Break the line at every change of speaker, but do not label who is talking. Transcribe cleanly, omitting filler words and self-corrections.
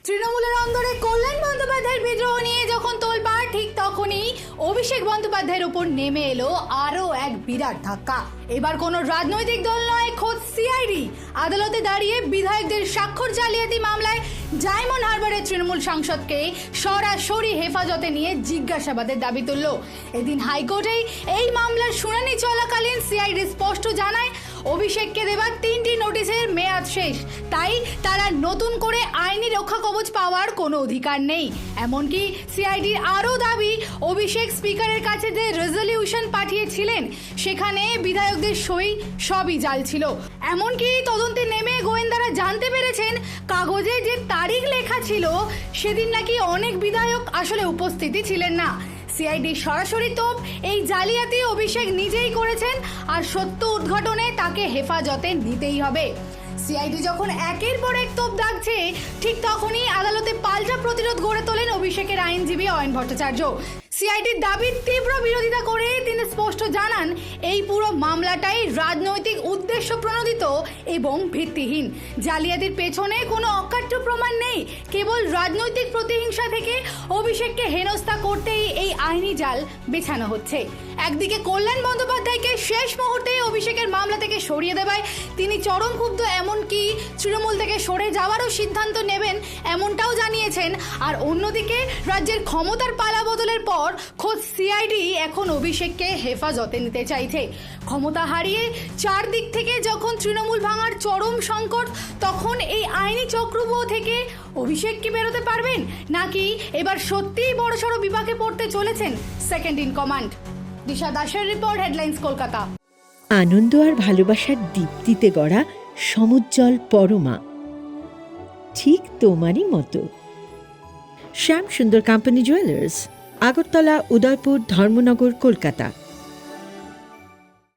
তৃণমূলের অন্দরে কল্যাণ বন্দ্যোপাধ্যায়ের বিদ্রোহ নিয়ে যখন তোলপাড়, ঠিক তখনই অভিষেক বন্দ্যোপাধ্যায়ের উপর নেমে এলো আরও এক বিরাট ধাক্কা। এবার কোনো রাজনৈতিক দল নয়, খোদ সিআইডি আদালতে দাঁড়িয়ে বিধায়কদের স্বাক্ষর জালিয়াতি মামলায় ডায়মন্ড হারবারের তৃণমূল সাংসদকে সরাসরি হেফাজতে নিয়ে জিজ্ঞাসাবাদের দাবি তুলল। এদিন হাইকোর্টে এই মামলার শুনানি চলাকালীন সিআইডি স্পষ্ট জানায়, অভিষেককে দেওয়া 3টি নোটিশের মেয়াদ শেষ, তাই তারা নতুন করে আইনি রক্ষা কবচ পাওয়ার কোনো অধিকার নেই। এমনকি সিআইডির আরও দাবি, অভিষেক স্পিকারের কাছে যে রেজলিউশন পাঠিয়েছিলেন সেখানে বিধায়কদের সই সবই জাল ছিল। এমনকি তদন্তে নেমে গোয়েন্দারা জানতে পেরেছেন, কাগজে যে তারিখ লেখা ছিল সেদিন নাকি অনেক বিধায়ক আসলে উপস্থিতই ছিলেন না। সিআইডি সরাসরি তোপ, এই জালিয়াতি অভিষেক নিজেই করেছেন আর সত্য উদ্ঘাটনে তাকে হেফাজতে নিতেই হবে। সিআইডি যখন একের পর এক তোপ দাগছে, ঠিক তখনই আদালতে পাল্টা প্রতিরোধ গড়ে তোলেন অভিষেকের আইনজীবী অয়ন ভট্টাচার্য। সিআইডির দাবির তীব্র বিরোধিতা করে তিনি স্পষ্ট জানান, এই পুরো মামলাটাই রাজনৈতিক উদ্দেশ্য প্রণোদিত এবং ভিত্তিহীন। জালিয়াতির পেছনে কোনো অকাট্য প্রমাণ নেই, কেবল রাজনৈতিক প্রতিহিংসা থেকে অভিষেককে হেনস্থা করতেই এই আইনি জাল বেছানো হচ্ছে। একদিকে কল্যাণ বন্দ্যোপাধ্যায়কে শেষ মুহূর্তে অভিষেকের মামলা থেকে সরিয়ে দেওয়ায় তিনি চরম ক্ষুব্ধ, এমনকি তৃণমূল থেকে সরে যাওয়ারও সিদ্ধান্ত নেবেন এমনটাও জানিয়েছেন। আর অন্যদিকে রাজ্যের ক্ষমতার পালা বদলের পর খোদ সিআইডি এখন অভিষেককে হেফাজতে নিতে চাইছে। ক্ষমতা হারিয়ে চারদিক থেকে যখন তৃণমূল ভাঙার চরম সংকট, তখন এই আইনি চক্রব্যূহ থেকে অভিষেক কি বেরোতে পারবেন, নাকি এবার সত্যিই বড়সড় বিপাকে পড়তে চলেছেন সেকেন্ড ইন কমান্ড? দিশা দাসের রিপোর্ট, হেডলাইন্স, কলকাতা।
আনন্দ আর ভালোবাসার দীপ্তিতে গড়া সমুজ্জ্বল পরমা, ঠিক তোমারই মতো। শ্যাম সুন্দর কোম্পানি জুয়েলার্স, আগরতলা, উদয়পুর, ধর্মনগর, কলকাতা।